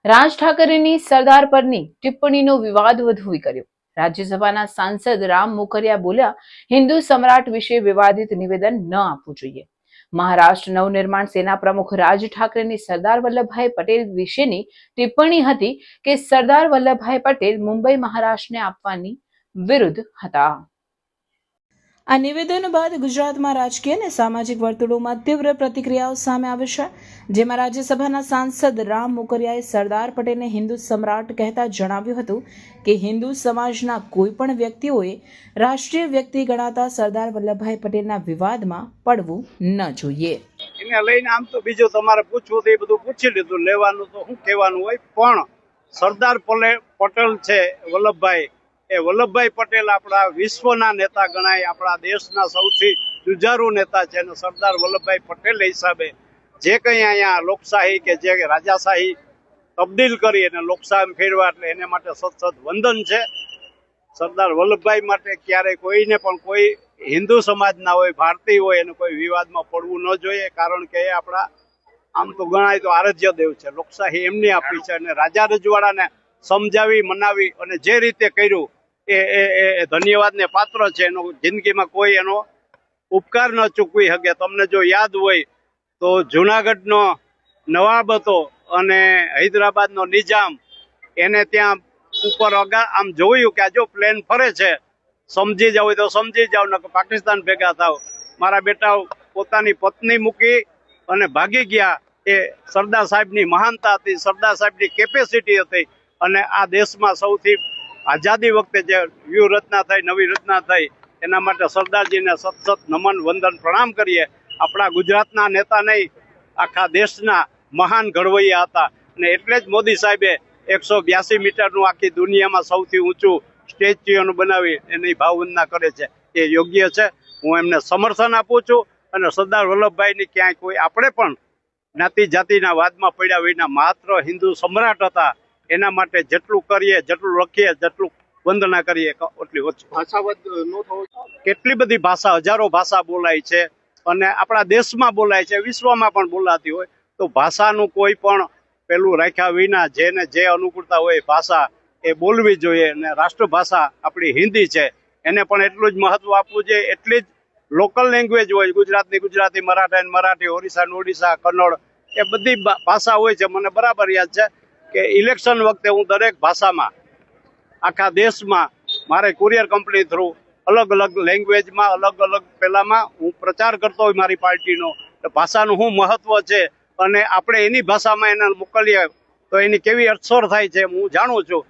રાજ ઠાકરેની સરદાર પરની ટિપ્પણીનો વિવાદ વધુ કર્યો। રાજ્યસભાના સાંસદ રામ મોકરિયા બોલ્યા, હિન્દુ સમ્રાટ વિશે વિવાદિત નિવેદન ન આપવું જોઈએ। મહારાષ્ટ્ર નવનિર્માણ સેના પ્રમુખ રાજ ઠાકરેની સરદાર વલ્લભભાઈ પટેલ વિશેની ટિપ્પણી હતી કે સરદાર વલ્લભભાઈ પટેલ મુંબઈ મહારાષ્ટ્રને આપવાની વિરુદ્ધ હતા। આ નિવેદન બાદ ગુજરાતમાં રાજકીય અને સામાજિક વર્તુળોમાં તીવ્ર પ્રતિક્રિયાઓ સામે આવી છે, જેમાં રાજ્યસભાના સાંસદ રામ મોકરિયાએ સરદાર પટેલને હિન્દુ સમ્રાટ કહેતા જણાવ્યું હતું કે હિન્દુ સમાજના કોઈ પણ વ્યક્તિઓએ રાષ્ટ્રીય વ્યક્તિ ગણાતા સરદાર વલ્લભભાઈ પટેલના વિવાદમાં પડવું ન જોઈએ। એને લઈને આમ તો બીજું તમારે પૂછવું તો એ બધું પૂછી લીધું, લેવાનું તો શું કહેવાનું હોય, પણ સરદાર પટેલ છે વલ્લભભાઈ, એ વલ્લભભાઈ પટેલ આપણા વિશ્વના નેતા ગણાય, આપણા દેશના સૌથી જુજારુ નેતા છે અને સરદાર વલ્લભભાઈ પટેલ હિસાબે જે કંઈ અહીંયા લોકશાહી કે જે રાજાશાહી તબદીલ કરી અને લોકશાહી ફેરવા, એટલે એને માટે સતત વંદન છે। સરદાર વલ્લભભાઈ માટે ક્યારેય કોઈને પણ કોઈ હિન્દુ સમાજના હોય, ભારતીય હોય, એને કોઈ વિવાદમાં પડવું ન જોઈએ, કારણ કે એ આપણા આમ તો ગણાય તો આરાધ્ય દેવ છે। લોકશાહી એમની આપી છે અને રાજા રજવાડાને સમજાવી મનાવી અને જે રીતે કર્યું એ ધન્યવાદને પાત્ર છે। એનો જિંદગીમાં કોઈ એનો ઉપકાર ન ચૂકવી શકે। તમને જો યાદ હોય તો જુનાગઢનો નવાબ હતો અને હૈદરાબાદનો નિજામ, એને ત્યાં ઉપર આમ જોયું કે આ જો પ્લેન ફરે છે, સમજી જાવ તો સમજી જાવ, ને પાકિસ્તાન ભેગા થાવ। મારા બેટા પોતાની પત્ની મૂકી અને ભાગી ગયા। એ સરદાર સાહેબની મહાનતા હતી, સરદાર સાહેબની કેપેસિટી હતી અને આ દેશમાં સૌથી આઝાદી વખતે જે વ્યૂહરચના થઈ, નવી રચના થઈ, એના માટે સરદારજીને સતત નમન વંદન પ્રણામ કરીએ। આપણા ગુજરાતના નેતા નહીં, આખા દેશના મહાન ઘડવૈયા હતા અને એટલે જ મોદી સાહેબે 182 મીટરનું આખી દુનિયામાં સૌથી ઊંચું સ્ટેચ્યુનું બનાવી એની ભાવવંદના કરે છે। એ યોગ્ય છે, હું એમને સમર્થન આપું છું અને સરદાર વલ્લભભાઈની ક્યાંય કોઈ આપણે પણ જ્ઞાતિ જાતિના વાદમાં પડ્યા વિના માત્ર હિન્દુ સમ્રાટ હતા, એના માટે જેટલું કરીએ, જેટલું લખીએ, જેટલું વંદના કરીએ એટલી ઓછી। ભાષાવદ ન થવું, કેટલી બધી ભાષા, હજારો ભાષા બોલાય છે અને આપણા દેશમાં બોલાય છે, વિશ્વમાં પણ બોલાતી હોય, તો ભાષાનું કોઈ પણ પેલું રાખ્યા વિના જેને જે અનુકૂળતા હોય ભાષા એ બોલવી જોઈએ। અને રાષ્ટ્રભાષા આપણી હિન્દી છે, એને પણ એટલું જ મહત્વ આપવું જોઈએ। એટલી જ લોકલ લેંગ્વેજ હોય, ગુજરાતની ગુજરાતી, મરાઠાની મરાઠી, ઓરિસ્સાની ઓડિશા, કન્નડ, એ બધી ભાષા હોય છે। મને બરાબર યાદ છે કે ઇલેક્શન વખતે હું દરેક ભાષામાં આખા દેશમાં મારે કુરિયર કંપની થ્રુ અલગ અલગ લેંગ્વેજમાં, અલગ અલગ પેલામાં હું પ્રચાર કરતો હોય મારી પાર્ટીનો, ભાષાનું શું મહત્વ છે અને આપણે એની ભાષામાં એને મોકલીએ તો એની કેવી અસર થાય છે હું જાણું છું।